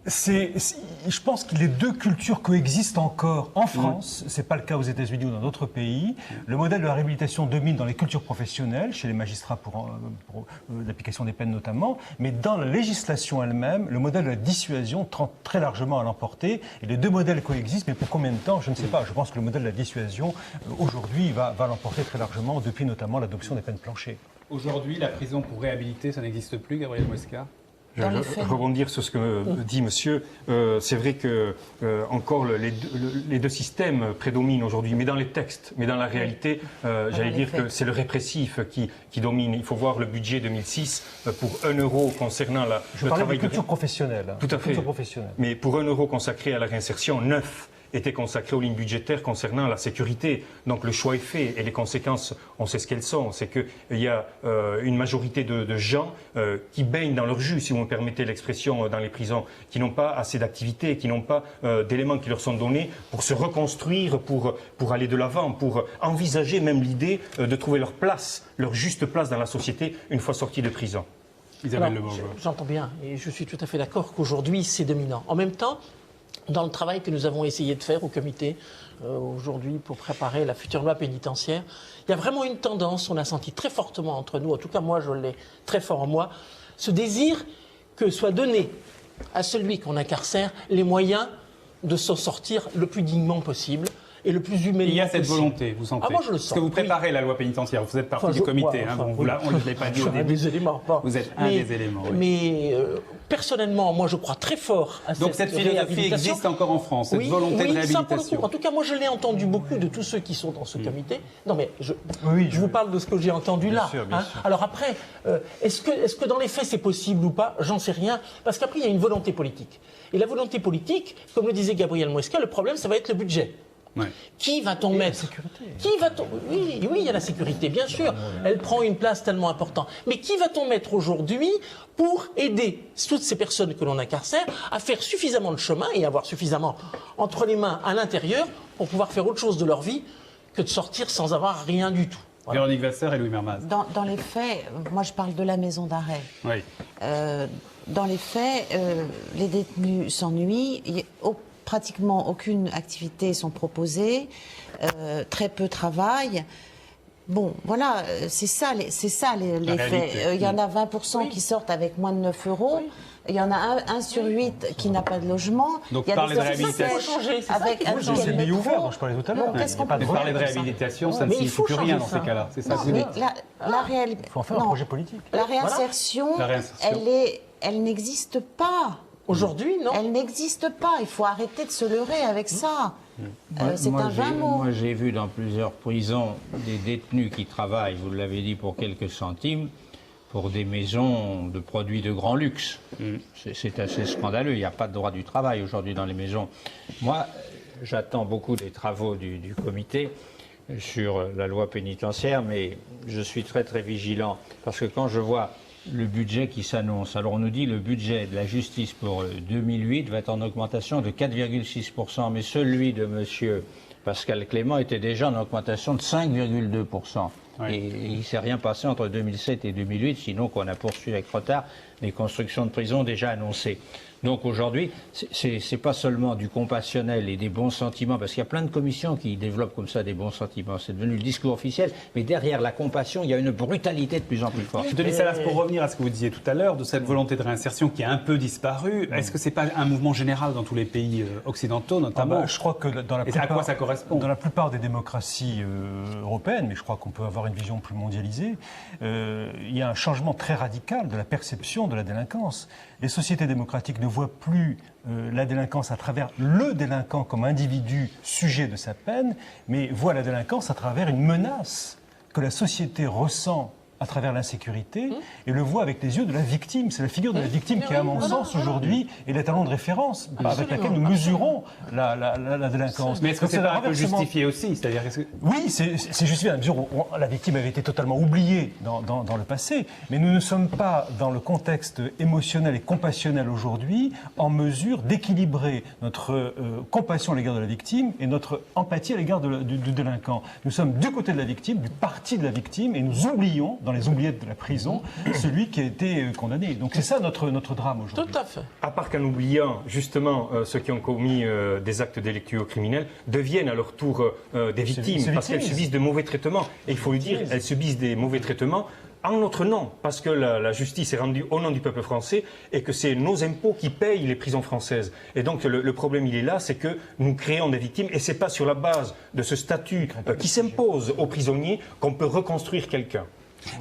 Je pense que les deux cultures coexistent encore en France. Ce n'est pas le cas aux États-Unis ou dans d'autres pays. Le modèle de la réhabilitation domine dans les cultures professionnelles, chez les magistrats pour l'application des peines notamment, mais dans la législation elle-même, le modèle de la dissuasion tend très largement à l'emporter. Et les deux modèles coexistent, mais pour combien de temps, je ne sais pas. Je pense que le modèle de la dissuasion, aujourd'hui, va l'emporter très largement, depuis notamment l'adoption des peines planchers. Aujourd'hui, la prison pour réhabiliter, ça n'existe plus, Gabriel Mouesca ? Je vais rebondir sur ce que dit monsieur. C'est vrai que encore les deux systèmes prédominent aujourd'hui, mais dans les textes, mais dans la réalité, j'allais dire que c'est le répressif qui domine. Il faut voir le budget 2006 pour 1 euro concernant le travail de culture professionnelle. Tout à fait. Mais pour 1 euro consacré à la réinsertion, 9 était consacré aux lignes budgétaires concernant la sécurité. Donc le choix est fait et les conséquences, on sait ce qu'elles sont. C'est qu'il y a une majorité de gens qui baignent dans leur jus, si vous me permettez l'expression, dans les prisons, qui n'ont pas assez d'activités, qui n'ont pas d'éléments qui leur sont donnés pour se reconstruire, pour aller de l'avant, pour envisager même l'idée de trouver leur place, leur juste place dans la société une fois sortis de prison. Isabelle Le Bourgeois. J'entends bien et je suis tout à fait d'accord qu'aujourd'hui c'est dominant. En même temps, dans le travail que nous avons essayé de faire au comité aujourd'hui pour préparer la future loi pénitentiaire, il y a vraiment une tendance, on a senti très fortement entre nous, en tout cas moi je l'ai très fort en moi, ce désir que soit donné à celui qu'on incarcère les moyens de s'en sortir le plus dignement possible. Et le plus humainement possible. Il y a cette volonté, vous sentez. Moi je le sens. Parce que vous préparez la loi pénitentiaire, vous êtes partie du comité, on ne l'avait pas dit au début. Des éléments. Vous êtes un des éléments. Oui. Mais personnellement, moi je crois très fort à Donc cette philosophie existe encore en France, cette volonté de réhabilitation. Ça pour le coup. En tout cas, moi je l'ai entendu beaucoup de tous ceux qui sont dans ce comité. Non mais je vous parle de ce que j'ai entendu là. Bien sûr. Alors après, est-ce que dans les faits c'est possible ou pas? J'en sais rien. Parce qu'après il y a une volonté politique. Et la volonté politique, comme le disait Gabriel Mouesca, le problème ça va être le budget. Ouais. Qui va-t-on mettre? Oui, il y a la sécurité, bien sûr. Elle prend une place tellement importante. Mais qui va-t-on mettre aujourd'hui pour aider toutes ces personnes que l'on incarcère à faire suffisamment de chemin et avoir suffisamment entre les mains à l'intérieur pour pouvoir faire autre chose de leur vie que de sortir sans avoir rien du tout? Voilà. Véronique Vasseur et Louis Mermaz. Dans les faits, moi je parle de la maison d'arrêt. Oui. Dans les faits, les détenus s'ennuient. Pratiquement aucune activité sont proposées. Très peu travaillent. Bon, voilà, c'est ça les faits. Il y en a 20% qui sortent avec moins de 9 euros. Il y en a 1 sur 8 qui n'a pas de logement. Donc il y a parler des de réhabilitation. Avec un c'est le pays ouvert, dont je parlais tout à l'heure. Parler de réhabilitation, ça ne signifie plus rien dans ces cas-là. C'est ça que vous dites. Il faut en faire un projet politique. La réinsertion, elle n'existe pas. Aujourd'hui, non. Elle n'existe pas. Il faut arrêter de se leurrer avec ça. C'est un vain mot. Moi, j'ai vu dans plusieurs prisons des détenus qui travaillent, vous l'avez dit, pour quelques centimes, pour des maisons de produits de grand luxe. C'est assez scandaleux. Il n'y a pas de droit du travail aujourd'hui dans les maisons. Moi, j'attends beaucoup des travaux du comité sur la loi pénitentiaire, mais je suis très très vigilant parce que quand je vois le budget qui s'annonce, alors on nous dit le budget de la justice pour 2008 va être en augmentation de 4,6%, mais celui de monsieur Pascal Clément était déjà en augmentation de 5,2%. Oui. Et il ne s'est rien passé entre 2007 et 2008, sinon qu'on a poursuivi avec retard les constructions de prisons déjà annoncées. Donc aujourd'hui, c'est pas seulement du compassionnel et des bons sentiments, parce qu'il y a plein de commissions qui développent comme ça des bons sentiments. C'est devenu le discours officiel, mais derrière la compassion, il y a une brutalité de plus en plus forte. Denis Salas, pour revenir à ce que vous disiez tout à l'heure, de cette volonté de réinsertion qui a un peu disparu, est-ce que c'est pas un mouvement général dans tous les pays occidentaux, notamment? Je crois que dans la plupart, à quoi ça correspond? Dans la plupart des démocraties européennes, mais je crois qu'on peut avoir une vision plus mondialisée, il y a un changement très radical de la perception de la délinquance. Les sociétés démocratiques ne voient plus la délinquance à travers le délinquant comme individu sujet de sa peine, mais voient la délinquance à travers une menace que la société ressent à travers l'insécurité et le voit avec les yeux de la victime. C'est la figure de la victime qui, à mon sens, aujourd'hui, est l'étalon de référence avec laquelle nous mesurons la délinquance. Mais est-ce que c'est un peu justifié aussi? C'est-à-dire Oui, c'est justifié à la mesure où la victime avait été totalement oubliée dans le passé, mais nous ne sommes pas, dans le contexte émotionnel et compassionnel aujourd'hui, en mesure d'équilibrer notre compassion à l'égard de la victime et notre empathie à l'égard du délinquant. Nous sommes du côté de la victime, du parti de la victime, et nous oublions, dans les oubliettes de la prison, celui qui a été condamné. Donc c'est ça notre drame aujourd'hui. Tout à fait. À part qu'en oubliant, justement, ceux qui ont commis des actes délictueux criminels deviennent à leur tour des victimes, parce qu'elles subissent de mauvais traitements. Et il faut le dire, elles subissent des mauvais traitements en notre nom, parce que la justice est rendue au nom du peuple français et que c'est nos impôts qui payent les prisons françaises. Et donc le problème, il est là, c'est que nous créons des victimes et c'est pas sur la base de ce statut qui s'impose aux prisonniers qu'on peut reconstruire quelqu'un.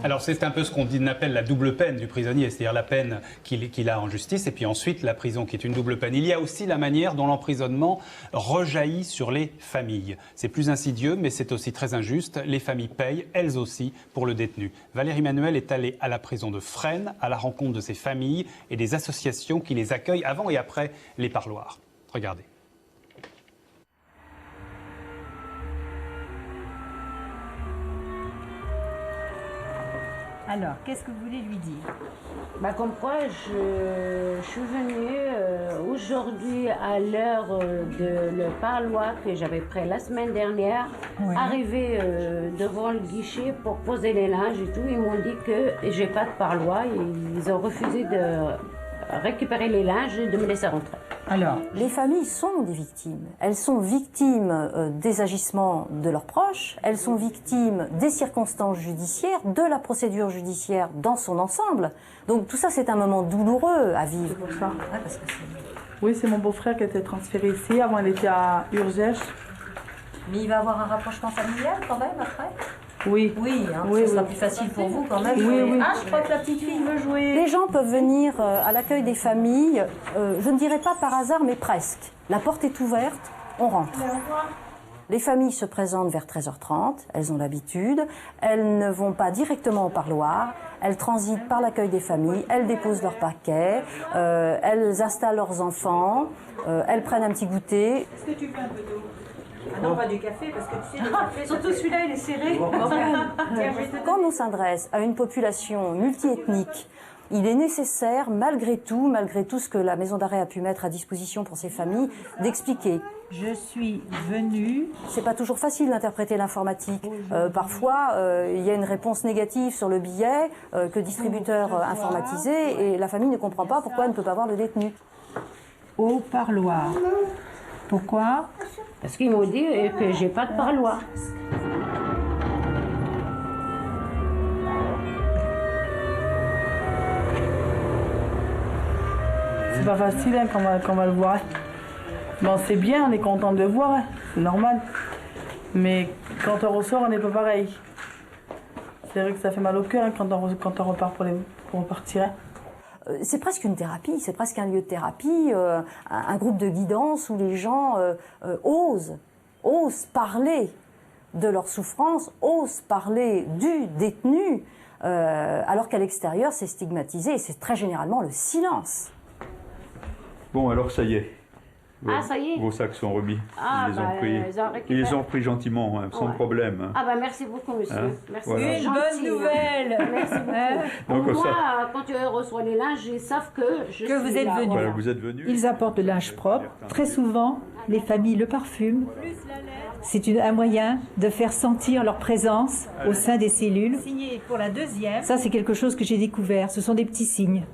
Alors c'est un peu ce qu'on appelle la double peine du prisonnier, c'est-à-dire la peine qu'il a en justice et puis ensuite la prison qui est une double peine. Il y a aussi la manière dont l'emprisonnement rejaillit sur les familles. C'est plus insidieux mais c'est aussi très injuste. Les familles payent elles aussi pour le détenu. Valérie Manuel est allée à la prison de Fresnes à la rencontre de ces familles et des associations qui les accueillent avant et après les parloirs. Regardez. Alors, qu'est-ce que vous voulez lui dire? Comme quoi, je suis venue aujourd'hui à l'heure de le parloir que j'avais pris la semaine dernière, arriver devant le guichet pour poser les linges et tout. Ils m'ont dit que j'ai pas de parloir et ils ont refusé de récupérer les linges et de me laisser rentrer. Alors, les familles sont des victimes. Elles sont victimes des agissements de leurs proches, elles sont victimes des circonstances judiciaires, de la procédure judiciaire dans son ensemble. Donc tout ça, c'est un moment douloureux à vivre. C'est pour ça. Oui, c'est mon beau-frère qui a été transféré ici. Avant, il était à Urgèche. Mais il va avoir un rapprochement familial quand même après? Oui. Oui, ce sera plus facile pour vous quand même. Oui. Ah, je crois que la petite fille veut jouer. Les gens peuvent venir à l'accueil des familles, je ne dirais pas par hasard, mais presque. La porte est ouverte, on rentre. Les familles se présentent vers 13h30, elles ont l'habitude, elles ne vont pas directement au parloir, elles transitent par l'accueil des familles, elles déposent leurs paquets, elles installent leurs enfants, elles prennent un petit goûter. Est-ce que tu veux un peu d'eau? Ah non, pas du café, parce que tu sais, le café... Surtout celui-là, il est serré. Quand on s'adresse à une population multiethnique, il est nécessaire, malgré tout ce que la maison d'arrêt a pu mettre à disposition pour ces familles, d'expliquer. Je suis venue. C'est pas toujours facile d'interpréter l'informatique. Parfois, il y a une réponse négative sur le billet que le distributeur informatisé et la famille ne comprend pas pourquoi elle ne peut pas voir le détenu. Au parloir. Pourquoi? Parce qu'ils m'ont dit que j'ai pas de parloir. C'est pas facile hein, quand on va le voir. Bon, c'est bien, on est content de le voir, hein, c'est normal. Mais quand on ressort, on n'est pas pareil. C'est vrai que ça fait mal au cœur hein, quand on repart pour repartir. Hein. C'est presque une thérapie, c'est presque un lieu de thérapie, un groupe de guidance où les gens osent parler de leur souffrance, osent parler du détenu, alors qu'à l'extérieur, c'est stigmatisé et c'est très généralement le silence. Bon, alors ça y est. Ah, ça y est. Vos sacs sont remis. Ah, Ils les ont pris gentiment, hein, sans problème. Hein. Ah bah merci beaucoup, monsieur. Hein, merci. voilà. Une bonne nouvelle. Merci beaucoup. Donc, Pour moi, quand tu reçois les linges, ils savent que je suis vous êtes là. venu. Voilà, vous êtes venus. Ils apportent le linge propre. Très souvent, les familles le parfument. C'est un moyen de faire sentir leur présence au sein des cellules. Signé pour la deuxième. Ça, c'est quelque chose que j'ai découvert. Ce sont des petits signes.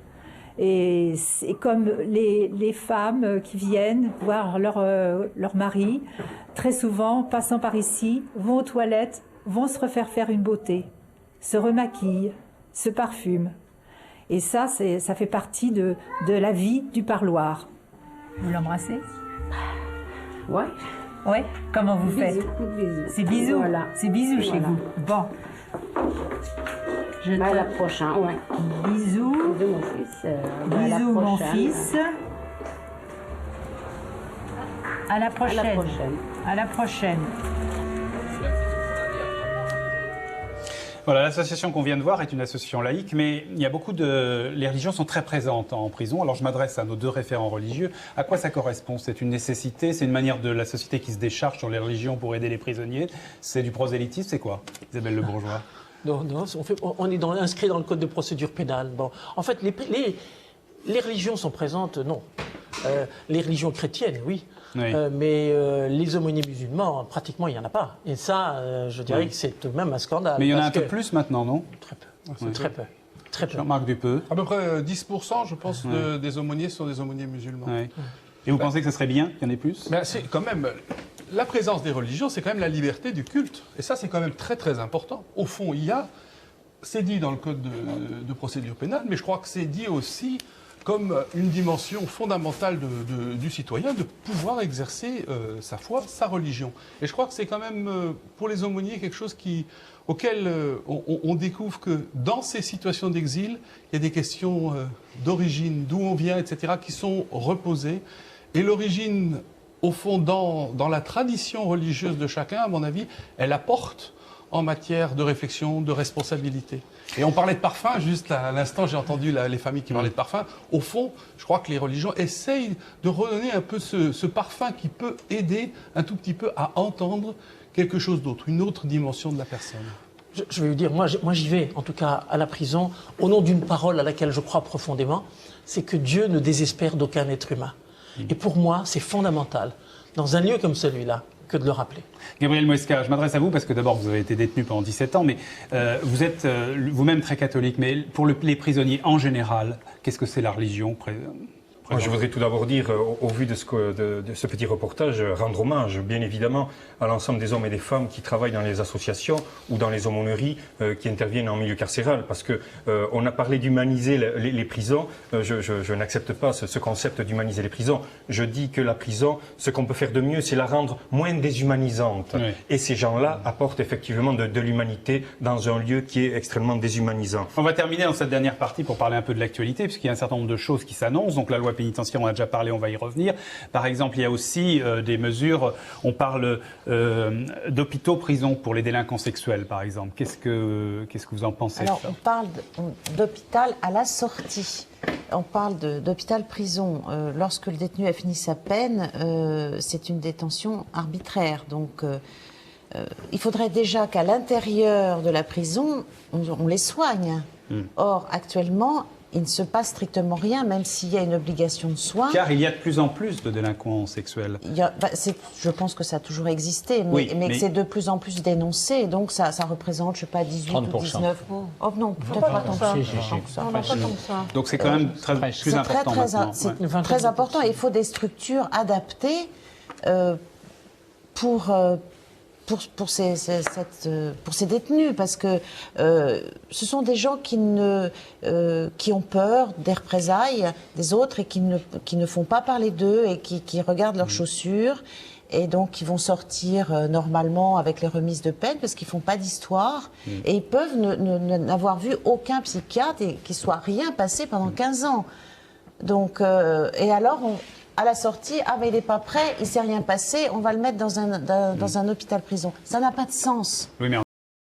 Et c'est comme les femmes qui viennent voir leur mari, très souvent, passant par ici, vont aux toilettes, vont se refaire faire une beauté, se remaquillent, se parfument. Et ça fait partie de la vie du parloir. Vous l'embrassez? Ouais. Ouais. Comment vous faites? C'est bisous. Voilà. C'est bisous chez vous. Bon. À la prochaine, ouais. Bisous. De mon fils. Bisous, mon fils. À la prochaine. À la prochaine. À la prochaine. Voilà, l'association qu'on vient de voir est une association laïque, mais il y a les religions sont très présentes en prison. Alors je m'adresse à nos deux référents religieux. À quoi ça correspond? C'est une nécessité? C'est une manière de la société qui se décharge sur les religions pour aider les prisonniers? C'est du prosélytisme? C'est quoi, Isabelle Le Bourgeois? Non, on est inscrit dans le code de procédure pénale. Bon, en fait, les religions sont présentes, non. Les religions chrétiennes, oui. Mais les aumôniers musulmans, pratiquement, il n'y en a pas. Et ça, je dirais que c'est tout de même un scandale. Mais il y en a un peu plus maintenant, non? Très peu. Très peu. Très peu. Jean-Marc Dupeux. À peu près 10%, je pense, des aumôniers sont des aumôniers musulmans. Et vous pensez que ce serait bien qu'il y en ait plus? C'est quand même... La présence des religions, c'est quand même la liberté du culte. Et ça, c'est quand même très, très important. Au fond, c'est dit dans le code de procédure pénale, mais je crois que c'est dit aussi comme une dimension fondamentale du citoyen de pouvoir exercer sa foi, sa religion. Et je crois que c'est quand même, pour les aumôniers, quelque chose auquel on découvre que dans ces situations d'exil, il y a des questions d'origine, d'où on vient, etc., qui sont reposées. Et l'origine, au fond, dans la tradition religieuse de chacun, à mon avis, elle apporte en matière de réflexion, de responsabilité. Et on parlait de parfum, juste à l'instant, j'ai entendu les familles qui parlaient de parfum. Au fond, je crois que les religions essayent de redonner un peu ce parfum qui peut aider un tout petit peu à entendre quelque chose d'autre, une autre dimension de la personne. Je vais vous dire, moi j'y vais, en tout cas à la prison, au nom d'une parole à laquelle je crois profondément, c'est que Dieu ne désespère d'aucun être humain. Et pour moi, c'est fondamental, dans un lieu comme celui-là, que de le rappeler. Gabriel Moesca, je m'adresse à vous parce que d'abord vous avez été détenu pendant 17 ans, mais vous êtes vous-même très catholique. Mais pour les prisonniers en général, qu'est-ce que c'est la religion? Moi, je voudrais tout d'abord dire, au vu de ce petit reportage, rendre hommage, bien évidemment, à l'ensemble des hommes et des femmes qui travaillent dans les associations ou dans les aumôneries qui interviennent en milieu carcéral. Parce que on a parlé d'humaniser les prisons. Je n'accepte pas ce concept d'humaniser les prisons. Je dis que la prison, ce qu'on peut faire de mieux, c'est la rendre moins déshumanisante. Oui. Et ces gens-là apportent effectivement de l'humanité dans un lieu qui est extrêmement déshumanisant. On va terminer dans cette dernière partie pour parler un peu de l'actualité, puisqu'il y a un certain nombre de choses qui s'annoncent. Donc la loi pénitentiaire, on a déjà parlé, on va y revenir. Par exemple, il y a aussi des mesures, on parle d'hôpitaux, prisons pour les délinquants sexuels, par exemple. Qu'est-ce que vous en pensez? Alors, on parle d'hôpital à la sortie. On parle d'hôpital-prison. Lorsque le détenu a fini sa peine, c'est une détention arbitraire. Donc, il faudrait déjà qu'à l'intérieur de la prison, on les soigne. Or, actuellement, il ne se passe strictement rien, même s'il y a une obligation de soins. Car il y a de plus en plus de délinquants sexuels. Je pense que ça a toujours existé, mais que c'est de plus en plus dénoncé, et donc ça représente, je ne sais pas, 18 ou 19... Oh non, peut-être pas tant que ça. Donc c'est quand même plus important maintenant. C'est très important, et il faut des structures adaptées pour ces détenus, parce que ce sont des gens qui ont peur des représailles des autres et qui ne font pas parler d'eux et qui regardent leurs chaussures, et donc qui vont sortir normalement avec les remises de peine parce qu'ils ne font pas d'histoire, et ils peuvent n'avoir vu aucun psychiatre et qu'il ne soit rien passé pendant 15 ans. Donc, et alors à la sortie, mais il n'est pas prêt, il ne s'est rien passé, on va le mettre dans un hôpital-prison. Ça n'a pas de sens. Oui, mais